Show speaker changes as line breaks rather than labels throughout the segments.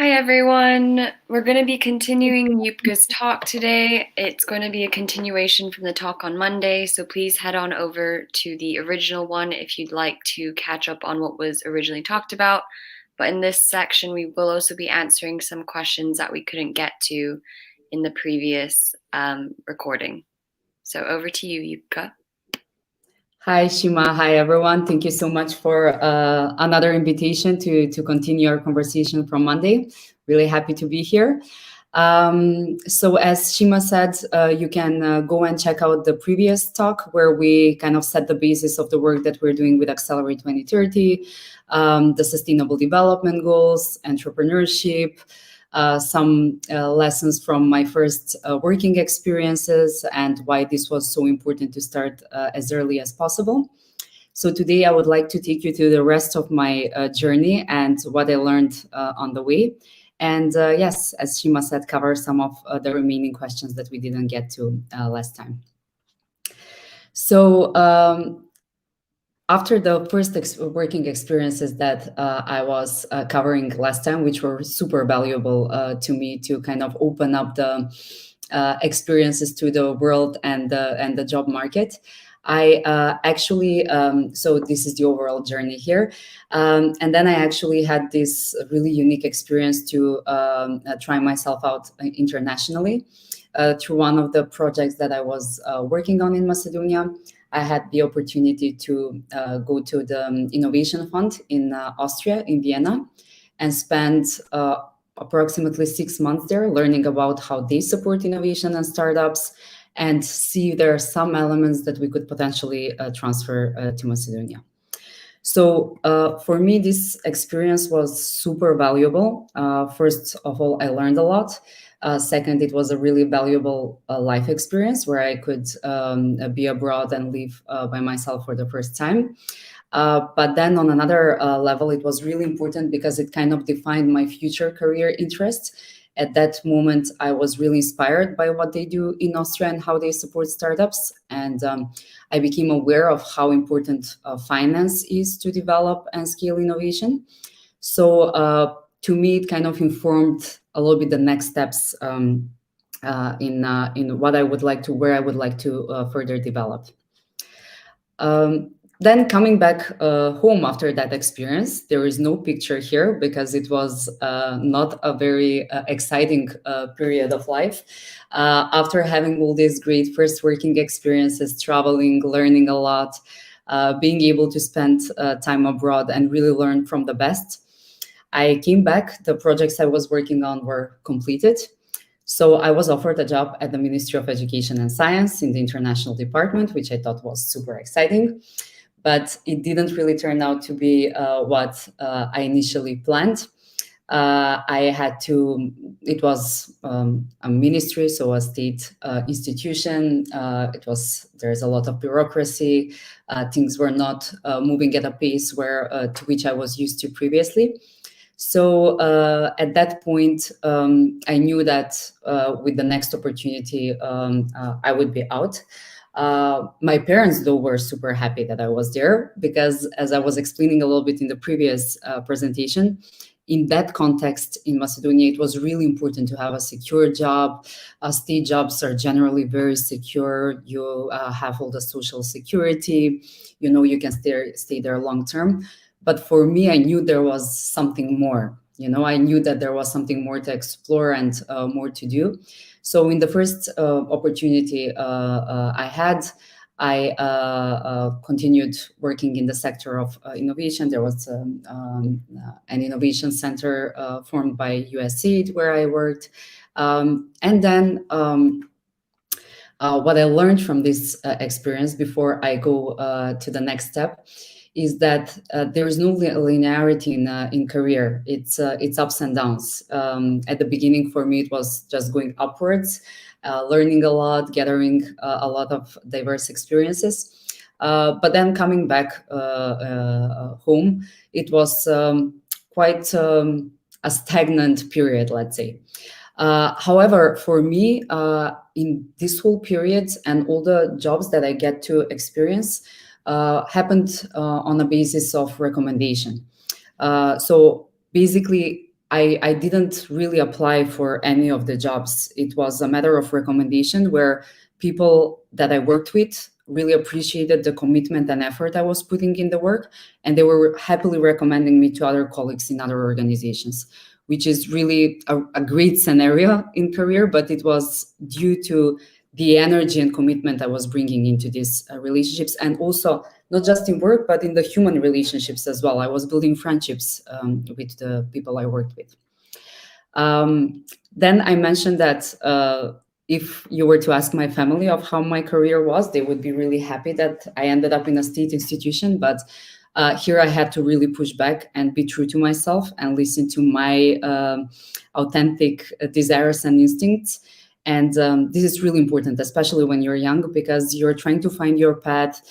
Hi everyone. We're going to be continuing Ljupka's talk today. It's going to be a continuation from the talk on Monday, so please head on over to the original one if you'd like to catch up on what was originally talked about. But in this section, we will also be answering some questions that we couldn't get to in the previous recording. So over to you, Ljupka.
Hi, Shima. Hi, everyone. Thank you so much for another invitation to continue our conversation from Monday. Really happy to be here. So as Shima said, you can go and check out the previous talk where we kind of set the basis of the work that we're doing with Accelerate 2030, the Sustainable Development Goals, entrepreneurship, some lessons from my first working experiences and why this was so important to start as early as possible. So today I would like to take you through the rest of my journey and what I learned on the way. And yes, as Shima said, cover some of the remaining questions that we didn't get to last time. So after the first working experiences that I was covering last time, which were super valuable to me to kind of open up the experiences to the world and the job market, I actually, so this is the overall journey here. And then I actually had this really unique experience to try myself out internationally through one of the projects that I was working on in Macedonia. I had the opportunity to go to the Innovation Fund in Austria, in Vienna, and spend approximately 6 months there learning about how they support innovation and startups and see if there are some elements that we could potentially transfer to Macedonia. So for me, this experience was super valuable. First of all, I learned a lot. Second, it was a really valuable life experience where I could be abroad and live by myself for the first time. But then on another level, it was really important because it kind of defined my future career interests. At that moment, I was really inspired by what they do in Austria and how they support startups. And I became aware of how important finance is to develop and scale innovation. So to me, it kind of informed a little bit the next steps in what I would like to, where I would like to further develop. Then coming back home after that experience, there is no picture here because it was not a very exciting period of life. After having all these great first working experiences, traveling, learning a lot, being able to spend time abroad and really learn from the best, I came back. The projects I was working on were completed. So I was offered a job at the Ministry of Education and Science in the international department, which I thought was super exciting. But it didn't really turn out to be what I initially planned. It was a ministry, so a state institution. There's a lot of bureaucracy. Things were not moving at a pace to which I was used to previously. So at that point, I knew that with the next opportunity, I would be out. My parents, though, were super happy that I was there because, as I was explaining a little bit in the previous presentation, in that context in Macedonia, it was really important to have a secure job. State jobs are generally very secure. You have all the social security. You can stay there long term. But for me, I knew there was something more. I knew that there was something more to explore and more to do. So in the first opportunity I had, I continued working in the sector of innovation. There was an innovation center formed by USAID where I worked. And then what I learned from this experience before I go to the next step is that there is no linearity in career. It's ups and downs. At the beginning, for me, it was just going upwards, learning a lot, gathering a lot of diverse experiences. But then coming back home, it was quite a stagnant period, let's say. However, for me, in this whole period and all the jobs that I get to experience, happened on a basis of recommendation. So basically, I didn't really apply for any of the jobs. It was a matter of recommendation where people that I worked with really appreciated the commitment and effort I was putting in the work, and they were happily recommending me to other colleagues in other organizations, which is really a great scenario in career, but it was due to the energy and commitment I was bringing into these relationships, and also not just in work, but in the human relationships as well. I was building friendships with the people I worked with. Then I mentioned that if you were to ask my family of how my career was, they would be really happy that I ended up in a state institution. But here I had to really push back and be true to myself and listen to my authentic desires and instincts. And this is really important, especially when you're young, because you're trying to find your path.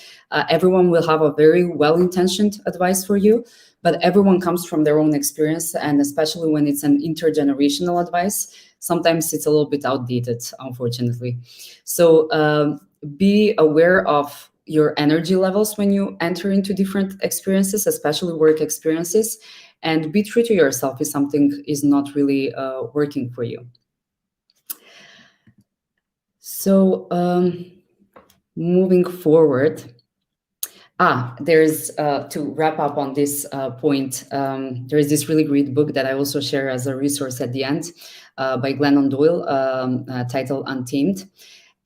Everyone will have a very well-intentioned advice for you, but everyone comes from their own experience. And especially when it's an intergenerational advice, sometimes it's a little bit outdated, unfortunately. So be aware of your energy levels when you enter into different experiences, especially work experiences, and be true to yourself if something is not really working for you. So moving forward, there's to wrap up on this point, there is this really great book that I also share as a resource at the end by Glennon Doyle, titled Untamed.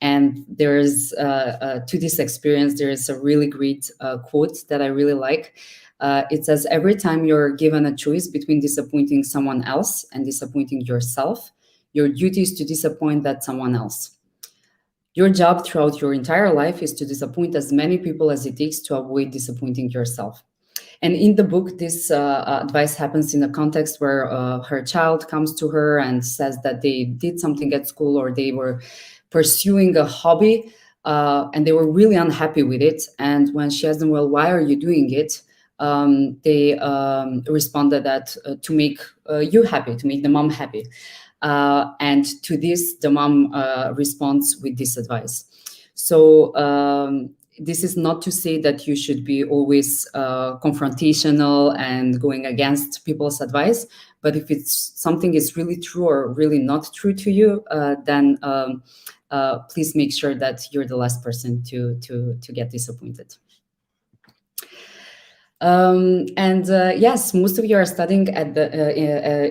And there's to this experience, there is a really great quote that I really like. It says, every time you're given a choice between disappointing someone else and disappointing yourself, your duty is to disappoint that someone else. Your job throughout your entire life is to disappoint as many people as it takes to avoid disappointing yourself. And in the book, this advice happens in a context where her child comes to her and says that they did something at school, or they were pursuing a hobby and they were really unhappy with it. And when she asked them, well, why are you doing it? They responded that to make you happy, to make the mom happy. And to this, the mom responds with this advice. So this is not to say that you should be always confrontational and going against people's advice, but if it's something is really true or really not true to you, then please make sure that you're the last person to get disappointed. Yes, most of you are studying at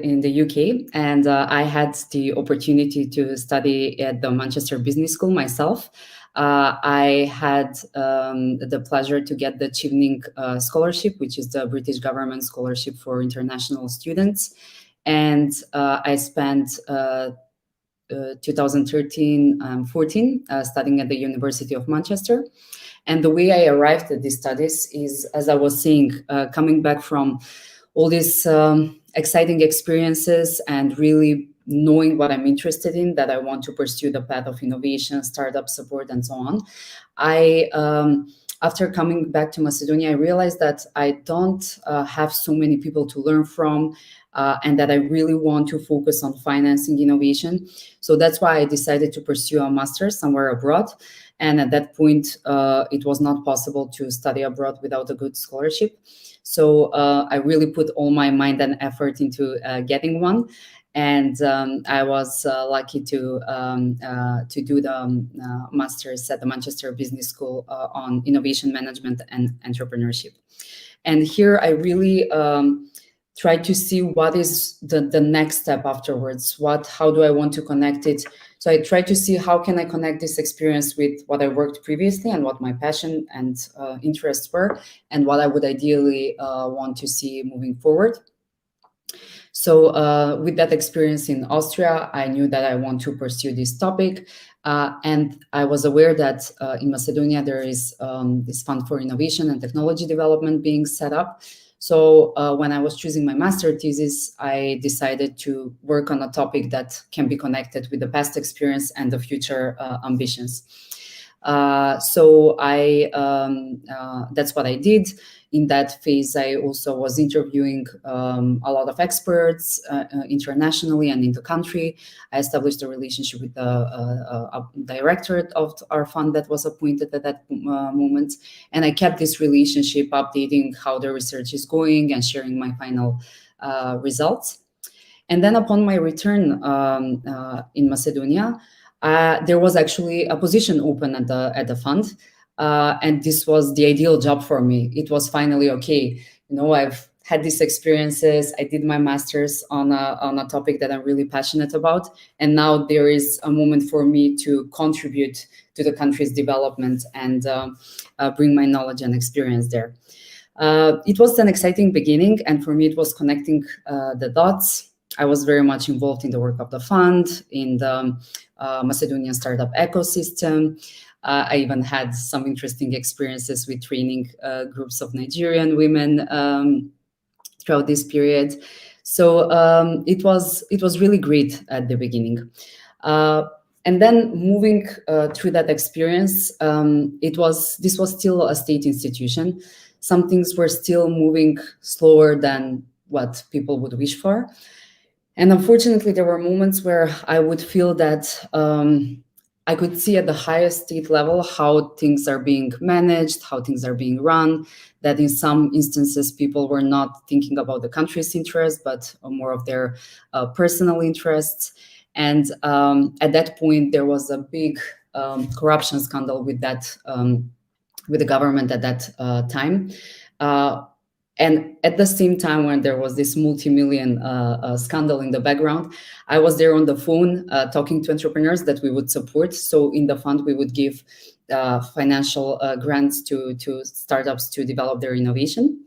in the UK, and I had the opportunity to study at the Manchester Business School myself. I had the pleasure to get the Chevening Scholarship, which is the British government scholarship for international students, and I spent 2013-14 studying at the University of Manchester. And the way I arrived at these studies is, as I was saying, coming back from all these exciting experiences and really knowing what I'm interested in, that I want to pursue the path of innovation, startup support, and so on. After coming back to Macedonia, I realized that I don't have so many people to learn from, and that I really want to focus on financing innovation. So that's why I decided to pursue a master's somewhere abroad. And at that point, it was not possible to study abroad without a good scholarship. So I really put all my mind and effort into getting one. And I was lucky to do the master's at the Manchester Business School on innovation management and entrepreneurship. And here I really tried to see what is the next step afterwards. How do I want to connect it? So I tried to see how can I connect this experience with what I worked previously and what my passion and interests were, and what I would ideally want to see moving forward. So with that experience in Austria, I knew that I want to pursue this topic. And I was aware that in Macedonia, there is this fund for innovation and technology development being set up. So when I was choosing my master thesis, I decided to work on a topic that can be connected with the past experience and the future ambitions. So that's what I did. In that phase, I also was interviewing a lot of experts internationally and in the country. I established a relationship with the directorate of our fund that was appointed at that moment. And I kept this relationship, updating how the research is going and sharing my final results. And then upon my return in Macedonia, there was actually a position open at the fund. And this was the ideal job for me. It was finally okay. I've had these experiences. I did my master's on a topic that I'm really passionate about. And now there is a moment for me to contribute to the country's development and bring my knowledge and experience there. It was an exciting beginning. And for me, it was connecting the dots. I was very much involved in the work of the fund, in the Macedonian startup ecosystem. I even had some interesting experiences with training groups of Nigerian women throughout this period. So it was really great at the beginning. And then moving through that experience, this was still a state institution. Some things were still moving slower than what people would wish for. And unfortunately, there were moments where I would feel that I could see at the highest state level how things are being managed, how things are being run, that in some instances, people were not thinking about the country's interests, but more of their personal interests. And at that point, there was a big corruption scandal with that, with the government at that time. And at the same time, when there was this multi-million scandal in the background, I was there on the phone talking to entrepreneurs that we would support. So in the fund, we would give financial grants to startups to develop their innovation.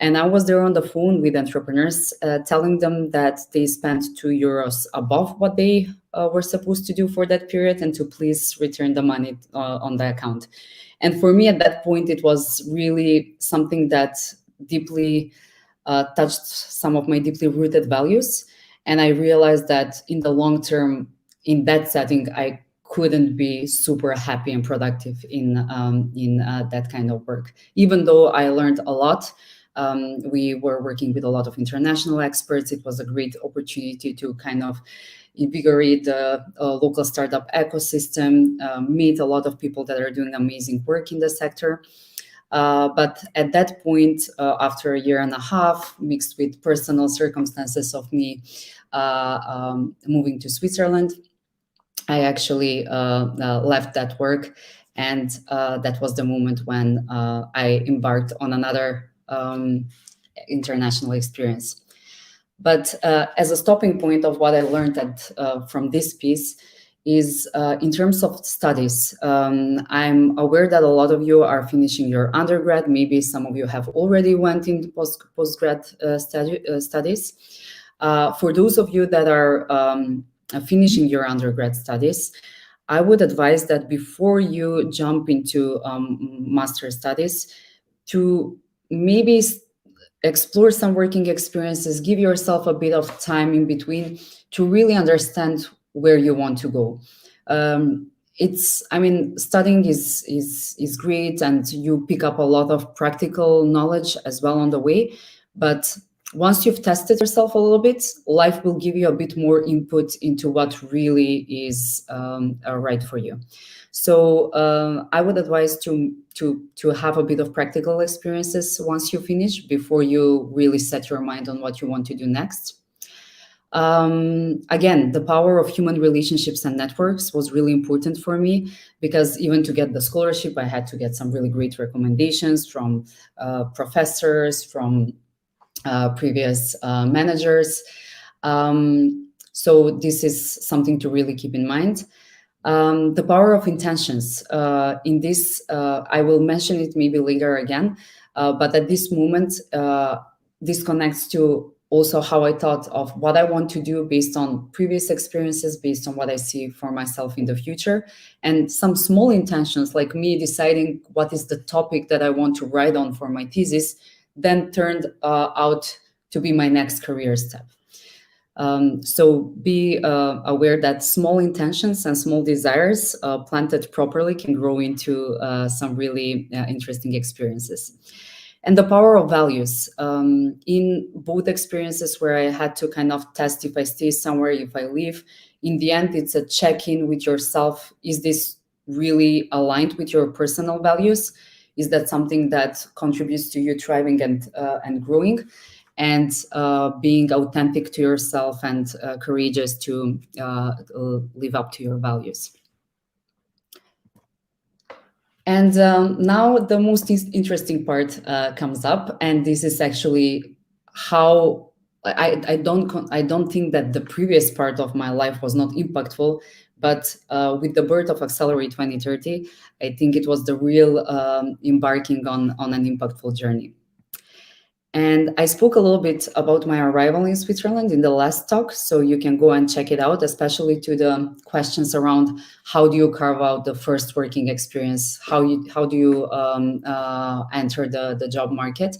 And I was there on the phone with entrepreneurs, telling them that they spent €2 above what they were supposed to do for that period, and to please return the money on the account. And for me, at that point, it was really something that deeply touched some of my deeply rooted values. And I realized that in the long term, in that setting, I couldn't be super happy and productive in that kind of work. Even though I learned a lot, we were working with a lot of international experts. It was a great opportunity to kind of invigorate the local startup ecosystem, meet a lot of people that are doing amazing work in the sector. But at that point, after a year and a half, mixed with personal circumstances of me moving to Switzerland, I actually left that work. And that was the moment when I embarked on another international experience. But as a stopping point of what I learned from this piece is in terms of studies. I'm aware that a lot of you are finishing your undergrad. Maybe some of you have already went into postgrad studies. For those of you that are finishing your undergrad studies, I would advise that before you jump into master studies, to maybe explore some working experiences, give yourself a bit of time in between to really understand where you want to go. Studying is great, and you pick up a lot of practical knowledge as well on the way. But once you've tested yourself a little bit, life will give you a bit more input into what really is right for you. So I would advise to have a bit of practical experiences once you finish, before you really set your mind on what you want to do next. Again, the power of human relationships and networks was really important for me, because even to get the scholarship, I had to get some really great recommendations from professors, from previous managers. So this is something to really keep in mind. The power of intentions. In this, I will mention it maybe later again, but at this moment, this connects to also how I thought of what I want to do based on previous experiences, based on what I see for myself in the future, and some small intentions, like me deciding what is the topic that I want to write on for my thesis, then turned out to be my next career step. So be aware that small intentions and small desires planted properly can grow into some really interesting experiences. And the power of values. In both experiences where I had to kind of test if I stay somewhere, if I leave, in the end, it's a check-in with yourself. Is this really aligned with your personal values? Is that something that contributes to you thriving and growing? and being authentic to yourself and courageous to live up to your values. And now the most interesting part comes up, and this is actually how I don't think that the previous part of my life was not impactful, but with the birth of Accelerate 2030, I think it was the real embarking on an impactful journey. And I spoke a little bit about my arrival in Switzerland in the last talk, so you can go and check it out, especially to the questions around how do you carve out the first working experience, how do you enter the job market.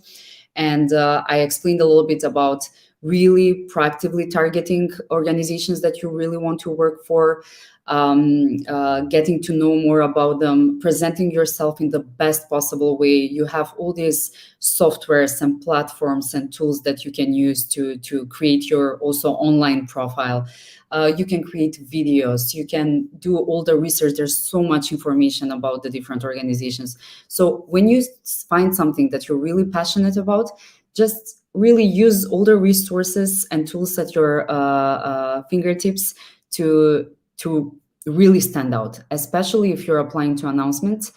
And I explained a little bit about really proactively targeting organizations that you really want to work for, getting to know more about them, presenting yourself in the best possible way. You have all these softwares and platforms and tools that you can use to create your also online profile. You can create videos, you can do all the research. There's so much information about the different organizations. So when you find something that you're really passionate about, just really use all the resources and tools at your fingertips to really stand out, especially if you're applying to announcements.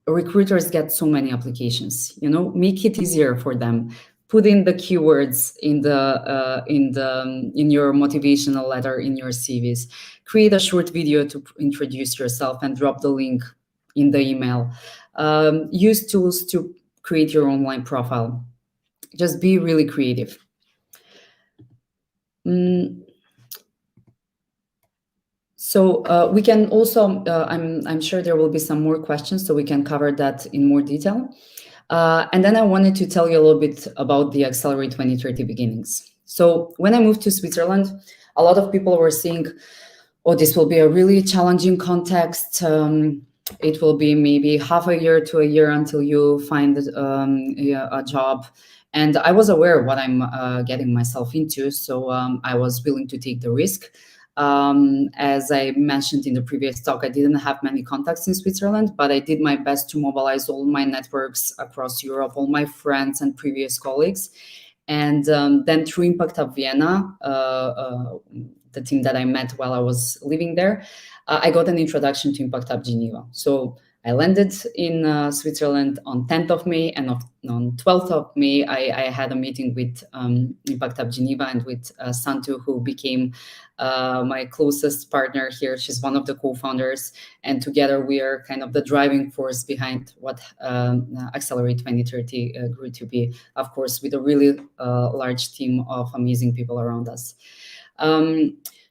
Recruiters get so many applications, make it easier for them. Put in the keywords in your motivational letter, in your CVs. Create a short video to introduce yourself and drop the link in the email. Use tools to create your online profile. Just be really creative. So we can also, I'm sure there will be some more questions, so we can cover that in more detail. And then I wanted to tell you a little bit about the Accelerate 2030 beginnings. So when I moved to Switzerland, a lot of people were saying, oh, this will be a really challenging context. It will be maybe half a year to a year until you find a job. And I was aware of what I'm getting myself into, so I was willing to take the risk. As I mentioned in the previous talk, I didn't have many contacts in Switzerland, but I did my best to mobilize all my networks across Europe, all my friends and previous colleagues. And then through Impact Hub Vienna, the team that I met while I was living there, I got an introduction to Impact Hub Geneva. So I landed in Switzerland on 10th of May, and on 12th of May, I had a meeting with Impact Hub Geneva and with Santu, who became my closest partner here. She's one of the co-founders, and together we are kind of the driving force behind what Accelerate 2030 grew to be, of course, with a really large team of amazing people around us.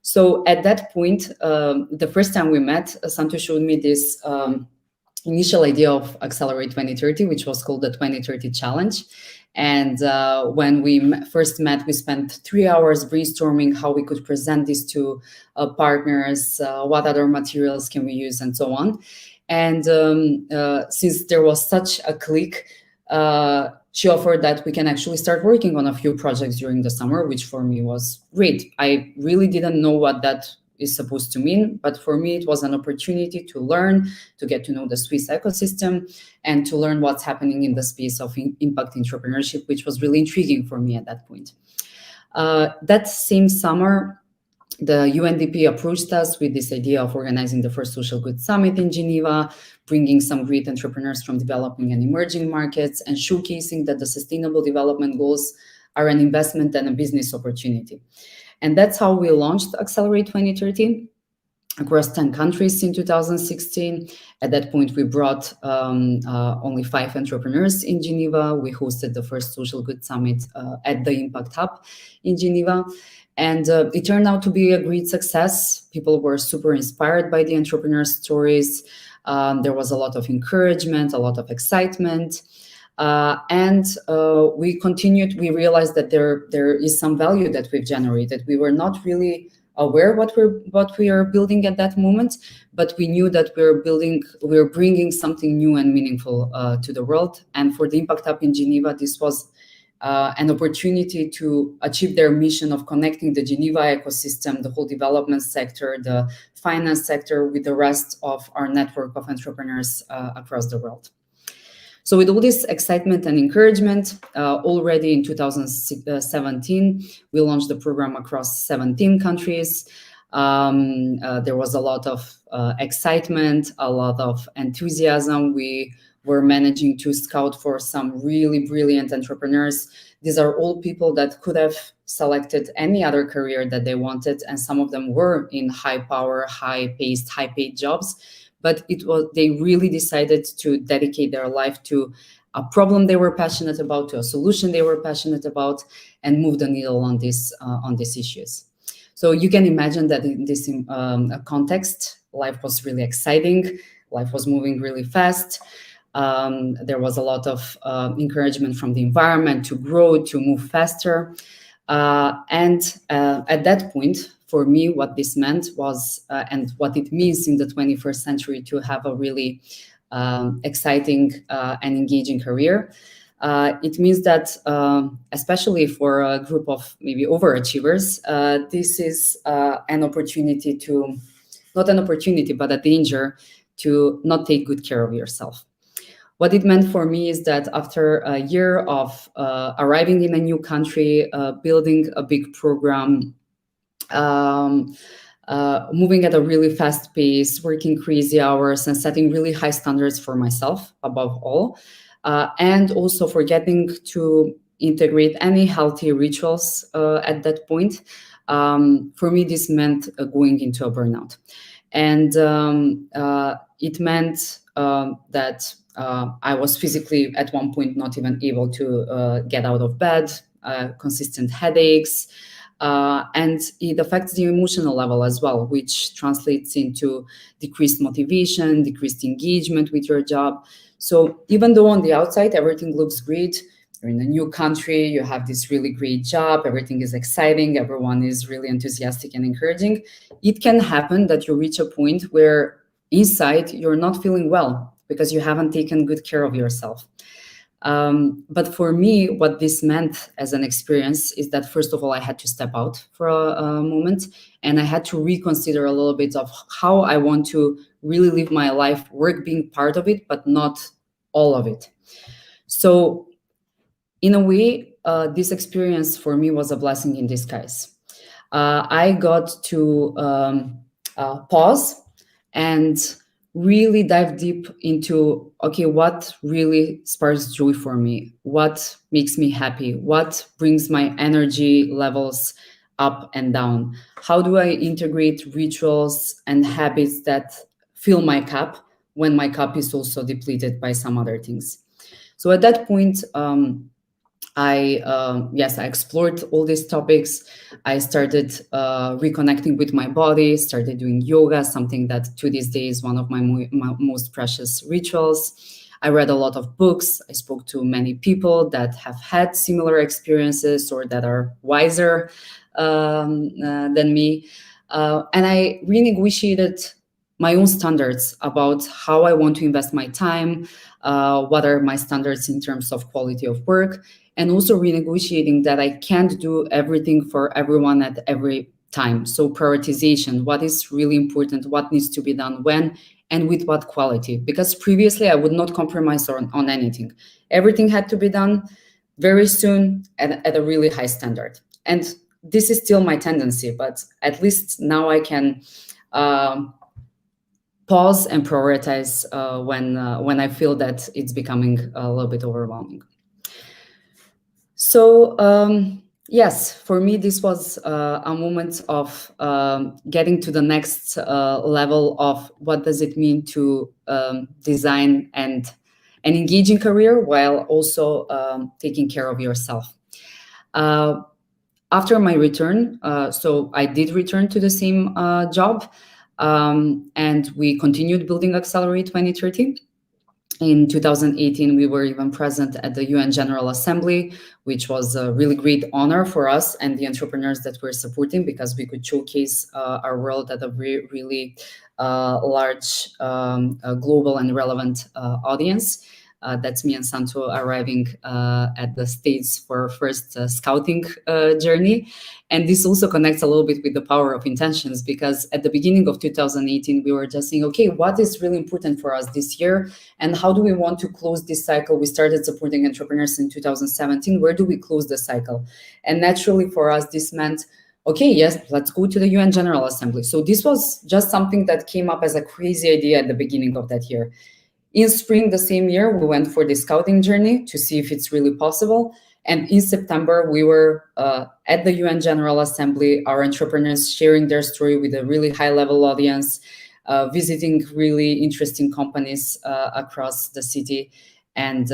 So at that point, the first time we met, Santu showed me this initial idea of Accelerate 2030, which was called the 2030 Challenge. And when we first met, we spent 3 hours brainstorming how we could present this to partners, what other materials can we use, and so on. And since there was such a click, she offered that we can actually start working on a few projects during the summer, which for me was great. I really didn't know what that is supposed to mean, but for me, it was an opportunity to learn, to get to know the Swiss ecosystem, and to learn what's happening in the space of impact entrepreneurship, which was really intriguing for me at that point. That same summer, the UNDP approached us with this idea of organizing the first social good summit in Geneva, bringing some great entrepreneurs from developing and emerging markets, and showcasing that the Sustainable Development Goals are an investment and a business opportunity. And that's how we launched Accelerate 2030 across 10 countries in 2016. At that point, we brought only 5 entrepreneurs in Geneva. We hosted the first Social Good Summit at the Impact Hub in Geneva. And it turned out to be a great success. People were super inspired by the entrepreneur stories. There was a lot of encouragement, a lot of excitement. And we continued. We realized that there is some value that we've generated. We were not really aware what we are building at that moment, but we knew that we're bringing something new and meaningful to the world. And for the Impact Hub in Geneva, this was an opportunity to achieve their mission of connecting the Geneva ecosystem, the whole development sector, the finance sector, with the rest of our network of entrepreneurs across the world. So with all this excitement and encouragement, already in 2017, we launched the program across 17 countries. There was a lot of excitement, a lot of enthusiasm. We were managing to scout for some really brilliant entrepreneurs. These are all people that could have selected any other career that they wanted, and some of them were in high power, high-paced, high-paid jobs. But they really decided to dedicate their life to a problem they were passionate about, to a solution they were passionate about, and move the needle on these issues. So you can imagine that in this context, life was really exciting. Life was moving really fast. There was a lot of encouragement from the environment to grow, to move faster. And at that point, for me, what this meant was, and what it means in the 21st century to have a really exciting and engaging career, it means that, especially for a group of maybe overachievers, this is an opportunity to, not an opportunity, but a danger to not take good care of yourself. What it meant for me is that after a year of arriving in a new country, building a big program, moving at a really fast pace, working crazy hours, and setting really high standards for myself above all, and also forgetting to integrate any healthy rituals at that point, for me, this meant going into a burnout. And it meant that I was physically at one point not even able to get out of bed, consistent headaches, and it affects the emotional level as well, which translates into decreased motivation, decreased engagement with your job. So even though on the outside everything looks great, you're in a new country, you have this really great job, everything is exciting, everyone is really enthusiastic and encouraging, it can happen that you reach a point where inside you're not feeling well because you haven't taken good care of yourself. But for me, what this meant as an experience is that, first of all, I had to step out for a moment, and I had to reconsider a little bit of how I want to really live my life, work being part of it, but not all of it. So in a way, this experience for me was a blessing in disguise. I got to pause and really dive deep into, okay, what really sparks joy for me? What makes me happy? What brings my energy levels up and down? How do I integrate rituals and habits that fill my cup when my cup is also depleted by some other things? So at that point, I explored all these topics. I started reconnecting with my body, started doing yoga, something that to this day is one of my most precious rituals. I read a lot of books. I spoke to many people that have had similar experiences or that are wiser than me. And I renegotiated my own standards about how I want to invest my time, what are my standards in terms of quality of work, and also renegotiating that I can't do everything for everyone at every time. So prioritization, what is really important, what needs to be done when, and with what quality. Because previously I would not compromise on anything. Everything had to be done very soon at a really high standard. And this is still my tendency, but at least now I can pause and prioritize when I feel that it's becoming a little bit overwhelming. So yes, for me, this was a moment of getting to the next level of what does it mean to design an engaging career while also taking care of yourself. After my return, so I did return to the same job, and we continued building Accelerate 2030. In 2018, we were even present at the UN General Assembly, which was a really great honor for us and the entrepreneurs that we're supporting, because we could showcase our world at a really large global and relevant audience. That's me and Santo arriving at the States for our first scouting journey. And this also connects a little bit with the power of intentions, because at the beginning of 2018, we were just saying, okay, what is really important for us this year? And how do we want to close this cycle? We started supporting entrepreneurs in 2017. Where do we close the cycle? And naturally for us, this meant, okay, yes, let's go to the UN General Assembly. So this was just something that came up as a crazy idea at the beginning of that year. In spring the same year, we went for the scouting journey to see if it's really possible. And in September, we were at the UN General Assembly, our entrepreneurs sharing their story with a really high-level audience, visiting really interesting companies across the city. And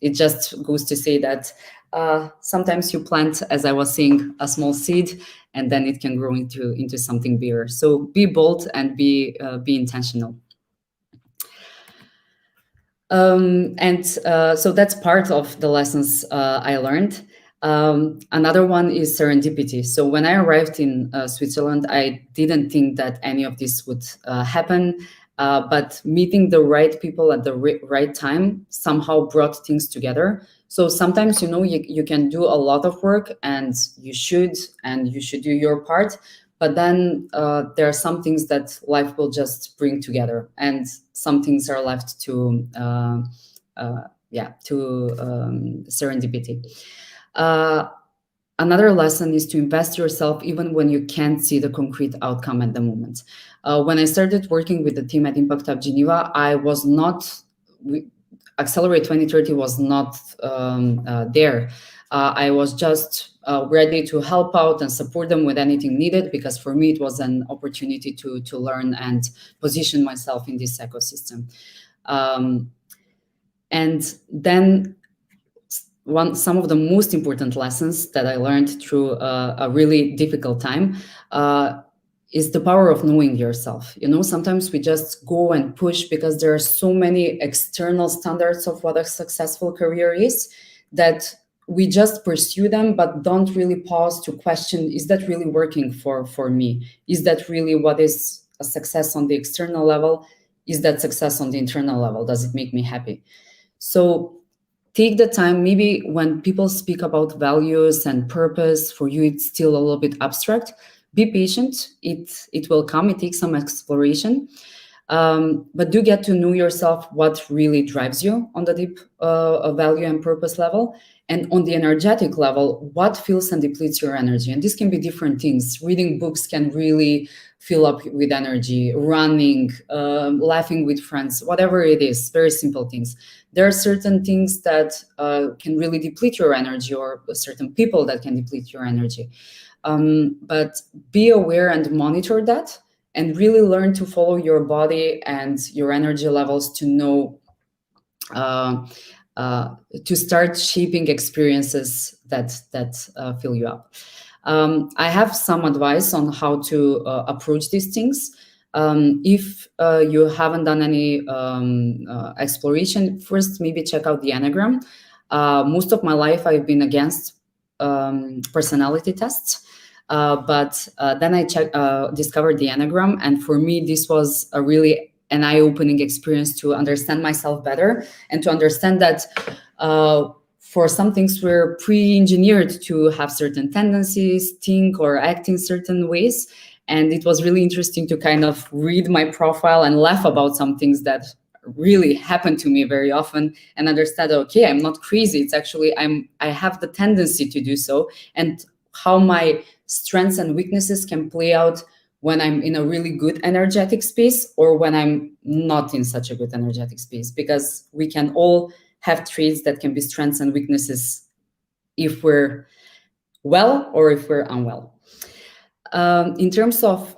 it just goes to say that sometimes you plant, as I was saying, a small seed, and then it can grow into something bigger. So be bold and be intentional. So that's part of the lessons I learned. Another one is serendipity. So when I arrived in Switzerland, I didn't think that any of this would happen, but meeting the right people at the right time somehow brought things together. So sometimes, you can do a lot of work, and you should do your part. But then there are some things that life will just bring together, and some things are left to serendipity. Another lesson is to invest yourself even when you can't see the concrete outcome at the moment. When I started working with the team at Impact Hub Geneva, Accelerate 2030 was not there. I was just ready to help out and support them with anything needed, because for me it was an opportunity to learn and position myself in this ecosystem. And then some of the most important lessons that I learned through a really difficult time is the power of knowing yourself. Sometimes we just go and push because there are so many external standards of what a successful career is, that we just pursue them, but don't really pause to question, is that really working for me? Is that really what is a success on the external level? Is that success on the internal level? Does it make me happy? So take the time. Maybe when people speak about values and purpose, for you it's still a little bit abstract. Be patient. It will come. It takes some exploration. But do get to know yourself, what really drives you on the deep value and purpose level. And on the energetic level, what fills and depletes your energy. And this can be different things. Reading books can really fill up with energy. Running, laughing with friends, whatever it is, very simple things. There are certain things that can really deplete your energy, or certain people that can deplete your energy. But be aware and monitor that, and really learn to follow your body and your energy levels to know, to start shaping experiences that fill you up. I have some advice on how to approach these things. If you haven't done any exploration, first maybe check out the Enneagram. Most of my life I've been against personality tests. But then I discovered the Enneagram, and for me this was a really an eye-opening experience to understand myself better, and to understand that for some things we're pre-engineered to have certain tendencies, think or act in certain ways. And it was really interesting to kind of read my profile and laugh about some things that really happen to me very often, and understand, okay, I'm not crazy. It's actually I have the tendency to do so, and how my strengths and weaknesses can play out when I'm in a really good energetic space, or when I'm not in such a good energetic space, because we can all have traits that can be strengths and weaknesses if we're well or if we're unwell. In terms of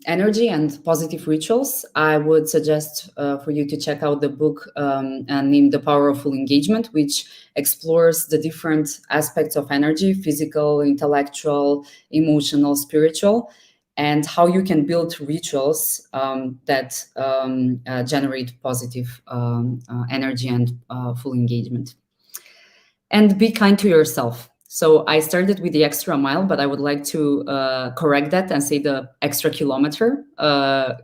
energy and positive rituals, I would suggest for you to check out the book named The Power of Full Engagement, which explores the different aspects of energy: physical, intellectual, emotional, spiritual, and how you can build rituals that generate positive energy and full engagement. And be kind to yourself. So I started with the extra mile, but I would like to correct that and say the extra kilometer,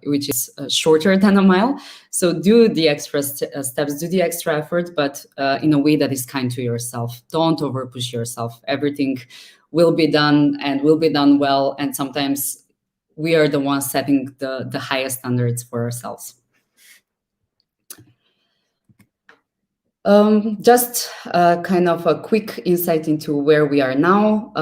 which is shorter than a mile. So do the extra steps, do the extra effort, but in a way that is kind to yourself. Don't overpush yourself. Everything will be done and will be done well. And sometimes we are the ones setting the highest standards for ourselves. Just kind of a quick insight into where we are now.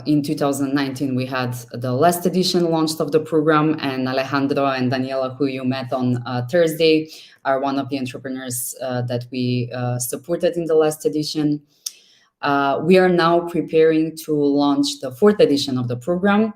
In 2019, we had the last edition launched of the program, and Alejandro and Daniela, who you met on Thursday, are one of the entrepreneurs that we supported in the last edition. We are now preparing to launch the 4th edition of the program.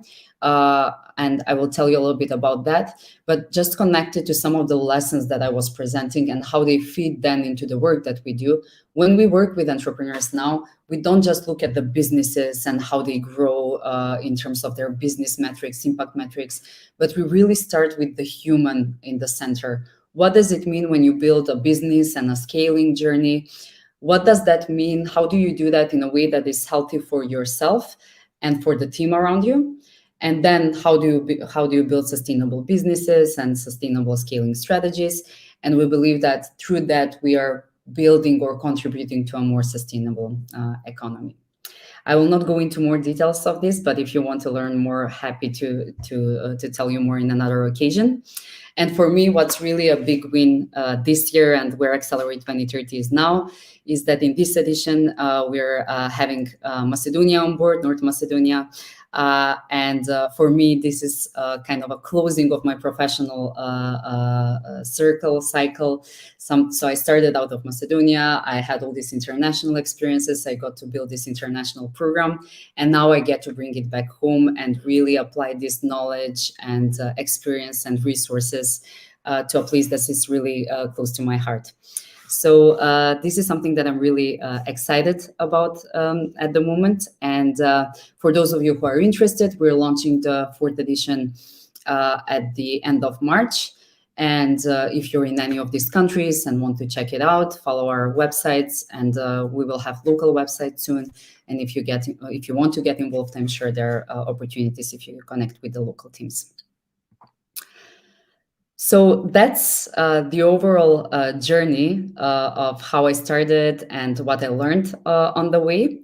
And I will tell you a little bit about that, but just connected to some of the lessons that I was presenting and how they feed then into the work that we do. When we work with entrepreneurs now, we don't just look at the businesses and how they grow in terms of their business metrics, impact metrics, but we really start with the human in the center. What does it mean when you build a business and a scaling journey? What does that mean? How do you do that in a way that is healthy for yourself and for the team around you? And then how do you build sustainable businesses and sustainable scaling strategies? And we believe that through that, we are building or contributing to a more sustainable economy. I will not go into more details of this, but if you want to learn more, happy to tell you more in another occasion. And for me, what's really a big win this year and where Accelerate 2030 is now is that in this edition, we're having Macedonia on board, North Macedonia. And for me, this is kind of a closing of my professional cycle. So I started out of Macedonia. I had all these international experiences. I got to build this international program. And now I get to bring it back home and really apply this knowledge and experience and resources to a place that is really close to my heart. So this is something that I'm really excited about at the moment. And for those of you who are interested, we're launching the 4th edition at the end of March. And if you're in any of these countries and want to check it out, follow our websites, and we will have local websites soon. And if you want to get involved, I'm sure there are opportunities if you connect with the local teams. So that's the overall journey of how I started and what I learned on the way.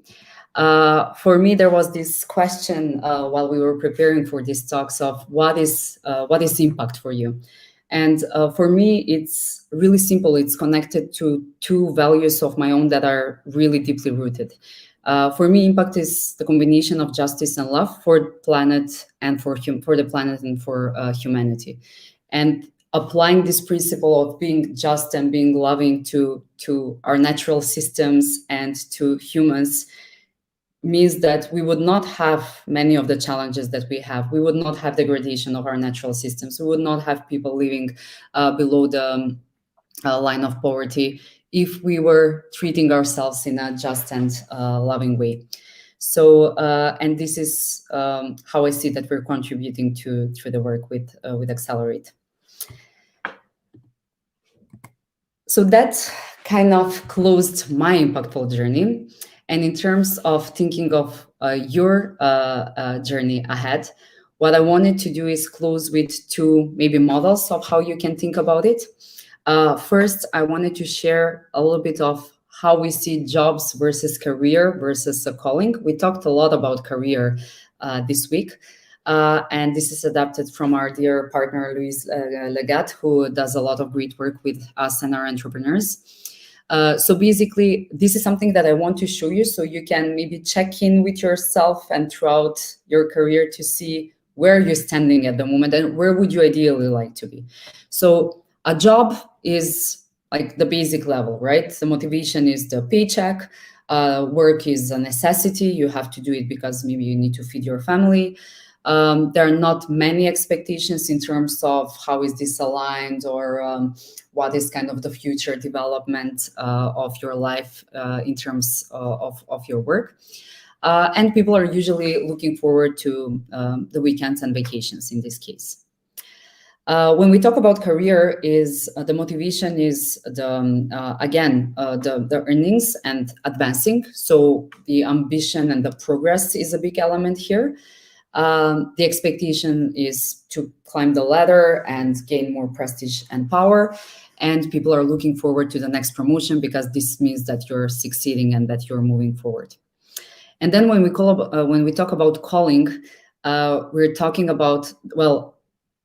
For me, there was this question while we were preparing for these talks of what is impact for you? And for me, it's really simple. It's connected to 2 values of my own that are really deeply rooted. For me, impact is the combination of justice and love for the planet and for the planet and for humanity. And applying this principle of being just and being loving to our natural systems and to humans means that we would not have many of the challenges that we have. We would not have degradation of our natural systems. We would not have people living below the line of poverty if we were treating ourselves in a just and loving way. So, and this is how I see that we're contributing to the work with Accelerate. So that kind of closed my impactful journey. And in terms of thinking of your journey ahead, what I wanted to do is close with 2 maybe models of how you can think about it. First, I wanted to share a little bit of how we see jobs versus career versus a calling. We talked a lot about career this week. And this is adapted from our dear partner, Louise Legat, who does a lot of great work with us and our entrepreneurs. So basically, this is something that I want to show you so you can maybe check in with yourself and throughout your career to see where you're standing at the moment and where would you ideally like to be. So a job is like the basic level, right? The motivation is the paycheck. Work is a necessity. You have to do it because maybe you need to feed your family. There are not many expectations in terms of how is this aligned or what is kind of the future development of your life in terms of your work. And people are usually looking forward to the weekends and vacations in this case. When we talk about career, is the motivation is the earnings and advancing. So the ambition and the progress is a big element here. The expectation is to climb the ladder and gain more prestige and power. And people are looking forward to the next promotion because this means that you're succeeding and that you're moving forward. And then when we talk about calling, we're talking about, well,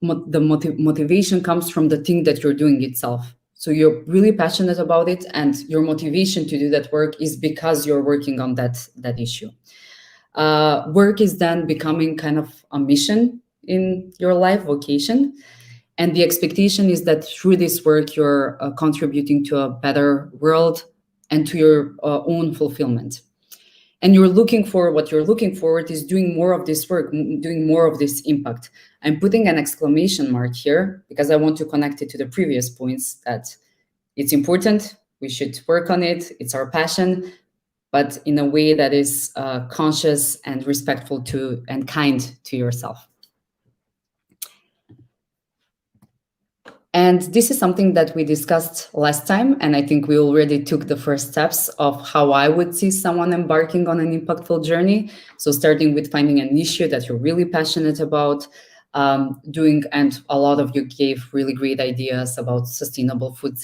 the motivation comes from the thing that you're doing itself. So you're really passionate about it, and your motivation to do that work is because you're working on that issue. Work is then becoming kind of a mission in your life, vocation. And the expectation is that through this work, you're contributing to a better world and to your own fulfillment. And you're looking forward is doing more of this work, doing more of this impact. I'm putting an exclamation mark here because I want to connect it to the previous points that it's important, we should work on it, it's our passion, but in a way that is conscious and respectful to and kind to yourself. And this is something that we discussed last time, and I think we already took the first steps of how I would see someone embarking on an impactful journey. So starting with finding an issue that you're really passionate about, and a lot of you gave really great ideas about sustainable food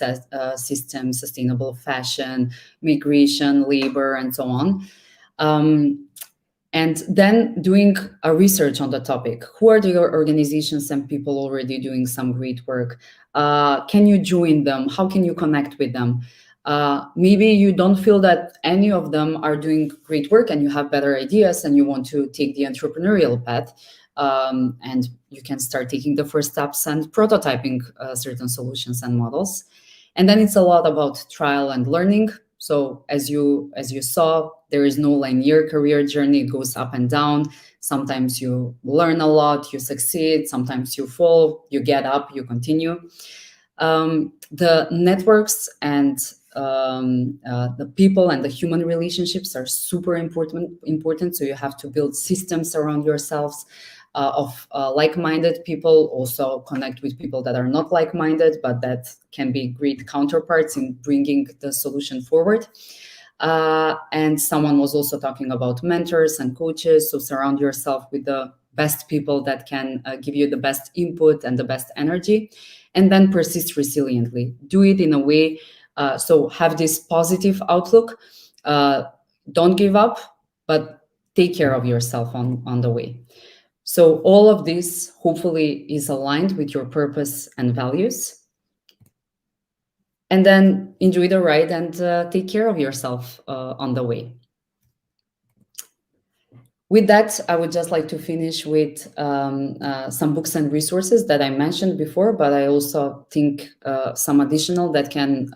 systems, sustainable fashion, migration, labor, and so on. And then doing a research on the topic. Who are the organizations and people already doing some great work? Can you join them? How can you connect with them? Maybe you don't feel that any of them are doing great work and you have better ideas and you want to take the entrepreneurial path. And you can start taking the first steps and prototyping certain solutions and models. And then it's a lot about trial and learning. So as you saw, there is no linear career journey. It goes up and down. Sometimes you learn a lot, you succeed. Sometimes you fall, you get up, you continue. The networks and the people and the human relationships are super important. So you have to build systems around yourselves of like-minded people. Also connect with people that are not like-minded, but that can be great counterparts in bringing the solution forward. And someone was also talking about mentors and coaches. So surround yourself with the best people that can give you the best input and the best energy. And then persist resiliently. Do it in a way, so have this positive outlook. Don't give up, but take care of yourself on the way. So all of this hopefully is aligned with your purpose and values. And then enjoy the ride and take care of yourself on the way. With that, I would just like to finish with some books and resources that I mentioned before, but I also think some additional that can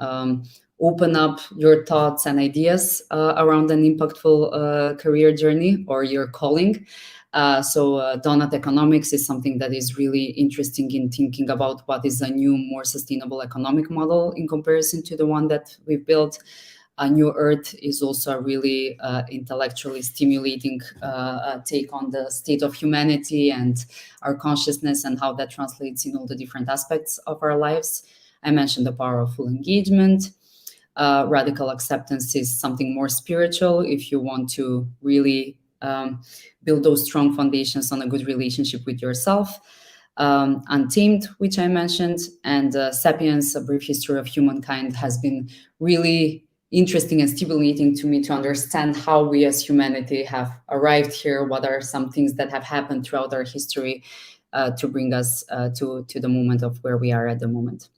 open up your thoughts and ideas around an impactful career journey or your calling. So Donut Economics is something that is really interesting in thinking about what is a new, more sustainable economic model in comparison to the one that we've built. A New Earth is also a really intellectually stimulating take on the state of humanity and our consciousness and how that translates in all the different aspects of our lives. I mentioned the power of full engagement. Radical acceptance is something more spiritual if you want to really build those strong foundations on a good relationship with yourself. Untamed, which I mentioned, and Sapiens, A Brief History of Humankind, has been really interesting and stimulating to me to understand how we as humanity have arrived here, what are some things that have happened throughout our history to bring us to the moment of where we are at the moment.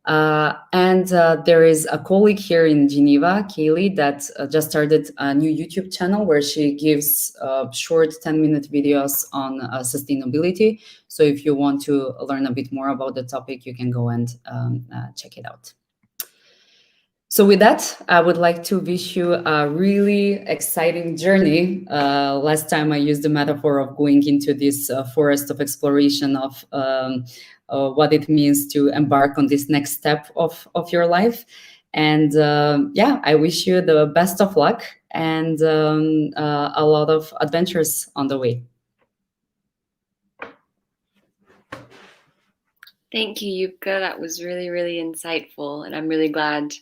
And there is a colleague here in Geneva, Kaylee, that just started a new YouTube channel where she gives short 10-minute videos on sustainability. So if you want to learn a bit more about the topic, you can go and check it out. So with that, I would like to wish you a really exciting journey. Last time I used the metaphor of going into this forest of exploration of what it means to embark on this next step of your life. And yeah, I wish you the best of luck and a lot of adventures on the way.
Thank you, Ljupka. That was really, really insightful, and I'm really glad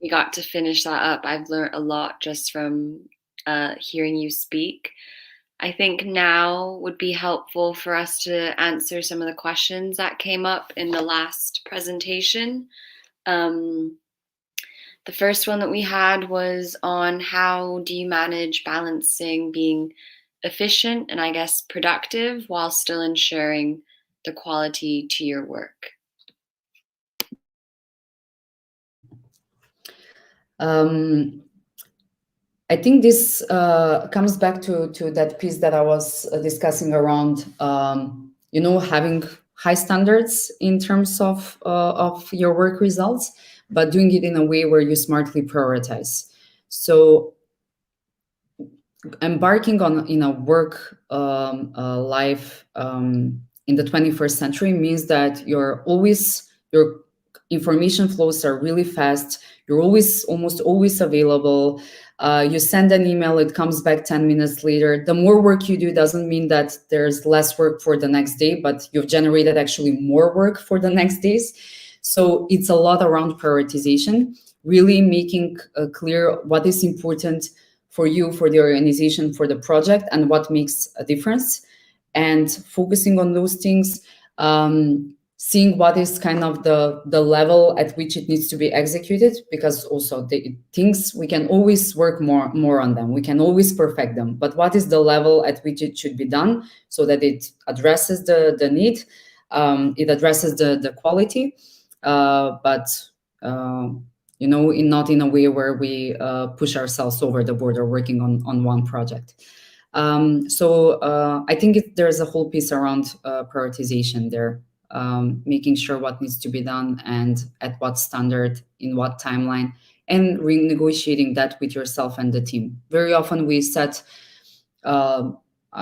we got to finish that up. I've learned a lot just from hearing you speak. I think now would be helpful for us to answer some of the questions that came up in the last presentation. The first one that we had was on how do you manage balancing being efficient and I guess productive while still ensuring the quality to your work?
I think this comes back to that piece that I was discussing around, having high standards in terms of your work results, but doing it in a way where you smartly prioritize. So embarking on work life in the 21st century means that your information flows are really fast. You're almost always available. You send an email, it comes back 10 minutes later. The more work you do doesn't mean that there's less work for the next day, but you've generated actually more work for the next days. So it's a lot around prioritization, really making clear what is important for you, for the organization, for the project, and what makes a difference, and focusing on those things, seeing what is kind of the level at which it needs to be executed, because also the things, we can always work more on them, we can always perfect them, but what is the level at which it should be done so that it addresses the need, it addresses the quality, but not in a way where we push ourselves over the border working on one project. So I think there's a whole piece around prioritization there, making sure what needs to be done and at what standard, in what timeline, and renegotiating that with yourself and the team. Very often we set a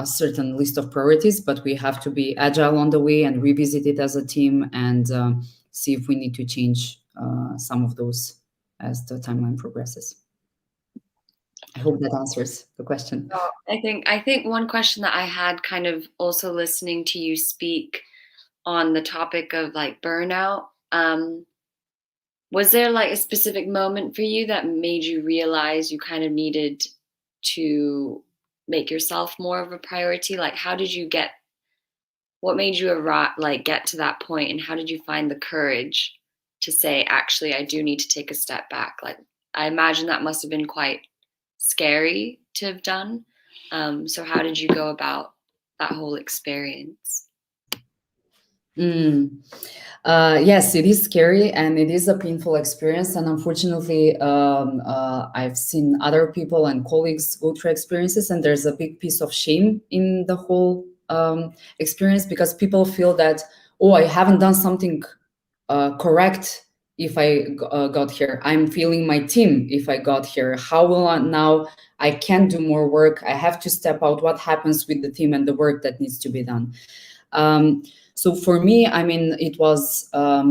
certain list of priorities, but we have to be agile on the way and revisit it as a team and see if we need to change some of those as the timeline progresses. I hope that answers the question.
I think one question that I had, kind of also listening to you speak on the topic of like burnout, was there like a specific moment for you that made you realize you kind of needed to make yourself more of a priority? Like, what made you get to that point, and how did you find the courage to say, actually, I do need to take a step back? Like, I imagine that must have been quite scary to have done. So how did you go about that whole experience?
Yes, it is scary and it is a painful experience. And unfortunately, I've seen other people and colleagues go through experiences, and there's a big piece of shame in the whole experience, because people feel that, oh, I haven't done something correct if I got here. I'm failing my team if I got here. How will I can't do more work. I have to step out. What happens with the team and the work that needs to be done? So for me, I mean, it was a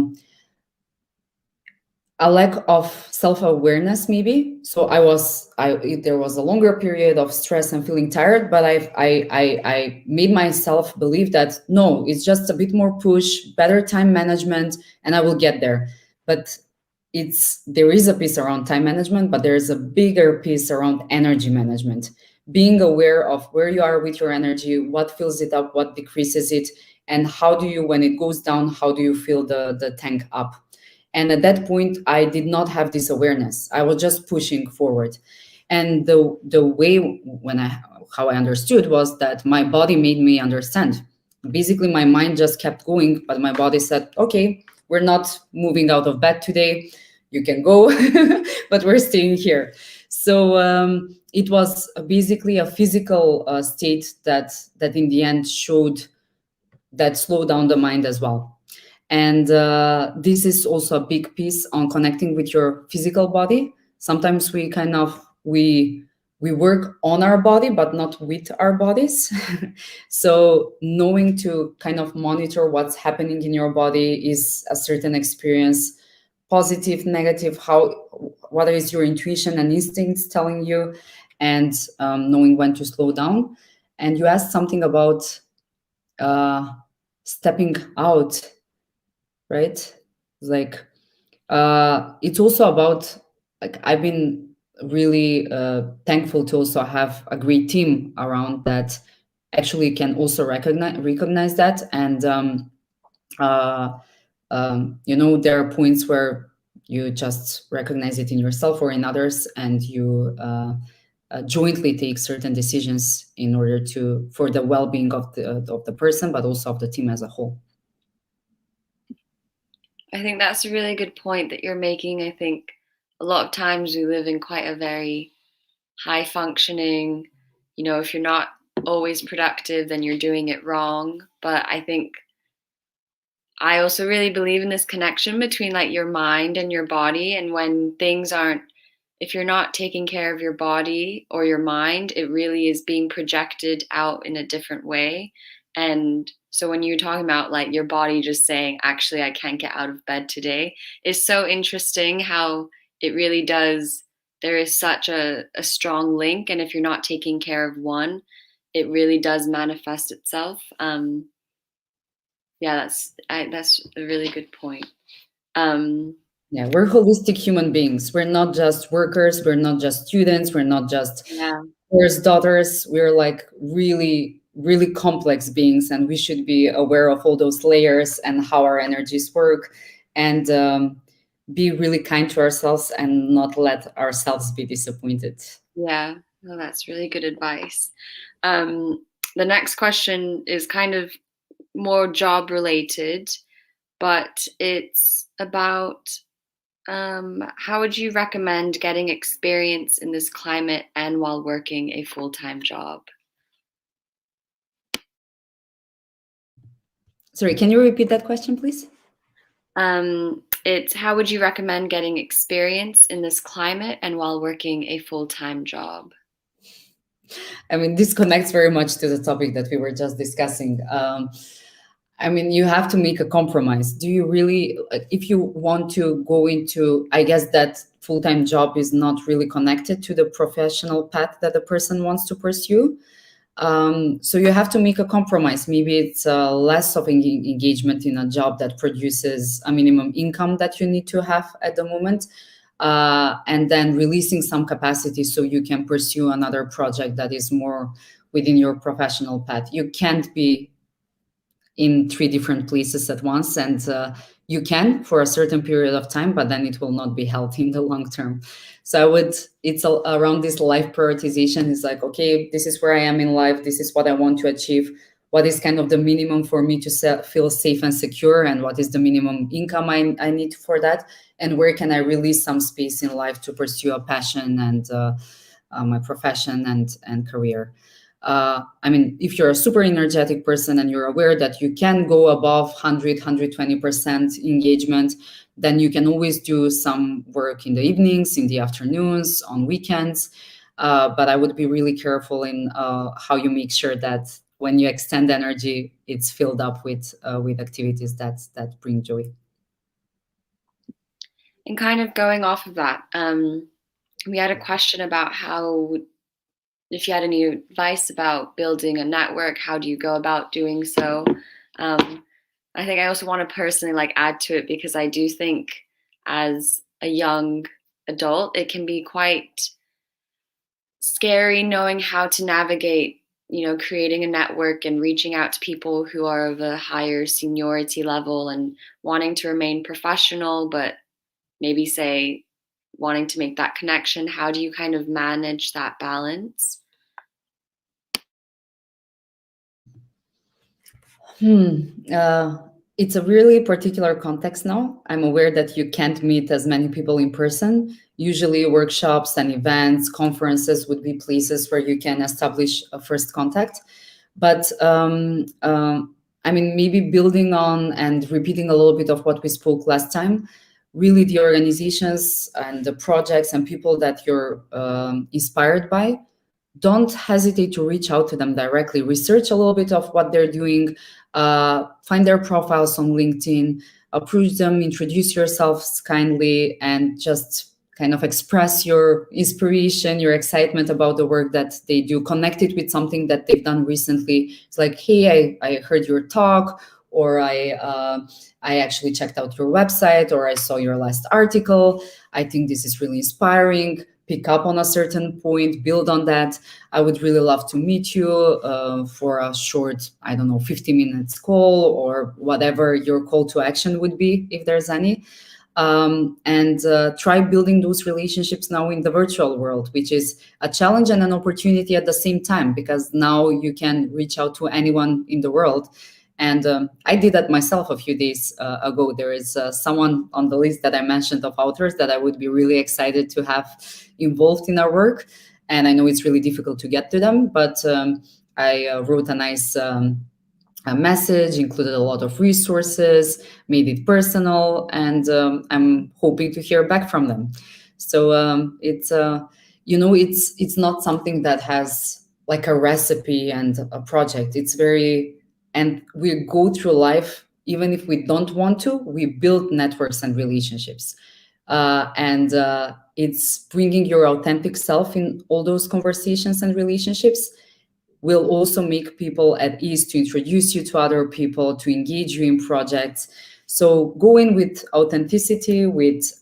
lack of self-awareness, maybe. So there was a longer period of stress and feeling tired, but I made myself believe that no, it's just a bit more push, better time management, and I will get there. But there is a piece around time management, but there is a bigger piece around energy management. Being aware of where you are with your energy, what fills it up, what decreases it, and how do you, when it goes down, how do you fill the tank up? And at that point, I did not have this awareness. I was just pushing forward. And the way how I understood was that my body made me understand. Basically, my mind just kept going, but my body said, okay, we're not moving out of bed today. You can go, but we're staying here. So it was basically a physical state that in the end slowed down the mind as well. And this is also a big piece on connecting with your physical body. Sometimes we work on our body, but not with our bodies. So knowing to kind of monitor what's happening in your body is a certain experience, positive, negative, what is your intuition and instincts telling you, and knowing when to slow down. And you asked something about stepping out. right? Like it's also about, like, I've been really thankful to also have a great team around that actually can also recognize that. And uh, there are points where you just recognize it in yourself or in others, and you jointly take certain decisions in order to, for the well-being of the person, but also of the team as a whole.
I think that's a really good point that you're making. I think a lot of times we live in quite a very high functioning, if you're not always productive, then you're doing it wrong. But I think I also really believe in this connection between like your mind and your body. And when things aren't, if you're not taking care of your body or your mind, it really is being projected out in a different way. And so when you're talking about like your body just saying, actually, I can't get out of bed today, it's so interesting how it really does. There is such a strong link. And if you're not taking care of one, it really does manifest itself. Yeah, that's a really good point.
Yeah, we're holistic human beings. We're not just workers. We're not just students. We're not just
Yeah,
first daughters. We're like really, really complex beings, and we should be aware of all those layers and how our energies work, and be really kind to ourselves and not let ourselves be disappointed.
yeah. Well, that's really good advice. Um, the next question is kind of more job related, but it's about how would you recommend getting experience in this climate and while working a full-time job?
Sorry, can you repeat that question, please?
It's how would you recommend getting experience in this climate and while working a full-time job?
I mean, this connects very much to the topic that we were just discussing. I mean, you have to make a compromise. Do you really, if you want to go into, I guess that full-time job is not really connected to the professional path that the person wants to pursue. So you have to make a compromise. Maybe it's less of engagement in a job that produces a minimum income that you need to have at the moment. And then releasing some capacity so you can pursue another project that is more within your professional path. You can't be in 3 different places at once, and you can for a certain period of time, but then it will not be healthy in the long term. So it's around this life prioritization. Is like, okay, this is where I am in life, this is what I want to achieve, what is kind of the minimum for me to feel safe and secure, and what is the minimum income I need for that, and where can I release some space in life to pursue a passion and my profession and career. I mean, if you're a super energetic person and you're aware that you can go above 100, 120% engagement, then you can always do some work in the evenings, in the afternoons, on weekends. But I would be really careful in how you make sure that when you extend energy, it's filled up with activities that bring joy.
And kind of going off of that, we had a question about how, if you had any advice about building a network, how do you go about doing so? I think I also want to personally like add to it, because I do think as a young adult, it can be quite scary knowing how to navigate, creating a network and reaching out to people who are of a higher seniority level and wanting to remain professional, but maybe say wanting to make that connection. How do you kind of manage that balance?
It's a really particular context now. I'm aware that you can't meet as many people in person. Usually, workshops and events, conferences would be places where you can establish a first contact. But I mean, maybe building on and repeating a little bit of what we spoke last time, really the organizations and the projects and people that you're inspired by, don't hesitate to reach out to them directly. Research a little bit of what they're doing, find their profiles on LinkedIn, approach them, introduce yourselves kindly, and just kind of express your inspiration, your excitement about the work that they do. Connect it with something that they've done recently. It's like, hey, I heard your talk, or I actually checked out your website, or I saw your last article. I think this is really inspiring. Pick up on a certain point, build on that. I would really love to meet you for a short, I don't know, 50 minutes call, or whatever your call to action would be, if there's any. And try building those relationships now in the virtual world, which is a challenge and an opportunity at the same time, because now you can reach out to anyone in the world. And I did that myself a few days ago. There is someone on the list that I mentioned of authors that I would be really excited to have involved in our work. And I know it's really difficult to get to them, but I wrote a nice a message, included a lot of resources, made it personal, and I'm hoping to hear back from them. So it's it's not something that has like a recipe and a project. It's very, and we go through life even if we don't want to. We build networks and relationships, and it's bringing your authentic self in all those conversations and relationships will also make people at ease to introduce you to other people, to engage you in projects. So go in with authenticity, with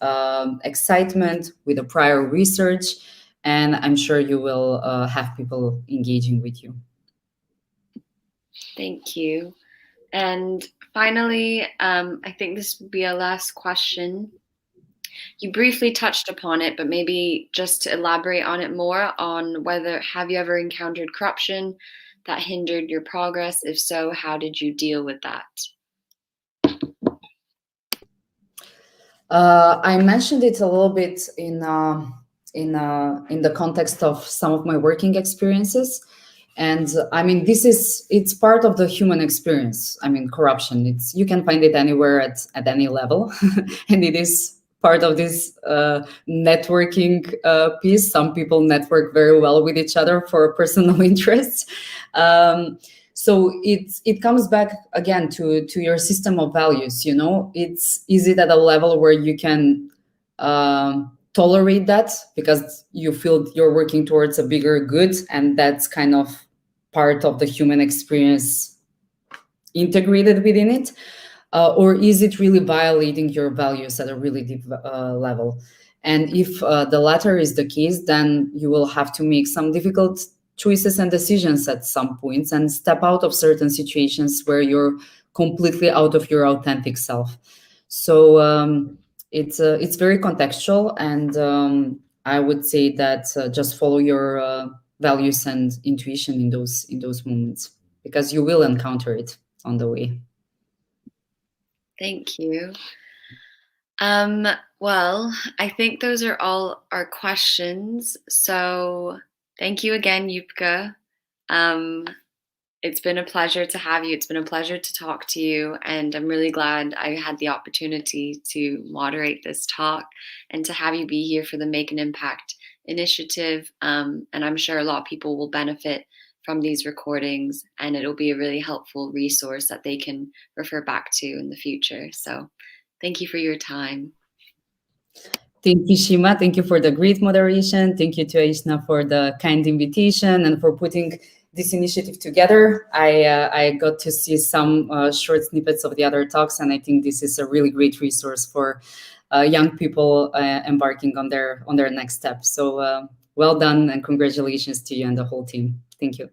excitement, with a prior research, and I'm sure you will have people engaging with you.
Thank you. And finally, I think this would be a last question. You briefly touched upon it, but maybe just to elaborate on it more, on whether, have you ever encountered corruption that hindered your progress? If so, how did you deal with that?
I mentioned it a little bit in the context of some of my working experiences. And I mean, it's part of the human experience. I mean, corruption, you can find it anywhere at any level. And it is part of this networking piece. Some people network very well with each other for personal interests. So it comes back again to your system of values. Is it at a level where you can tolerate that because you feel you're working towards a bigger good, and that's kind of part of the human experience integrated within it, or is it really violating your values at a really deep level? And if the latter is the case, then you will have to make some difficult choices and decisions at some points, and step out of certain situations where you're completely out of your authentic self. So it's very contextual, and I would say that just follow your values and intuition in those moments, because you will encounter it on the way.
Thank you. Well, I think those are all our questions. So thank you again, Ljupka. It's been a pleasure to have you. It's been a pleasure to talk to you. And I'm really glad I had the opportunity to moderate this talk and to have you be here for the Make an Impact initiative. And I'm sure a lot of people will benefit from these recordings, and it'll be a really helpful resource that they can refer back to in the future. So thank you for your time.
Thank you, Shima. Thank you for the great moderation. Thank you to Aishna for the kind invitation and for putting this initiative together. I got to see some short snippets of the other talks, and I think this is a really great resource for young people embarking on their next step. So well done, and congratulations to you and the whole team. Thank you.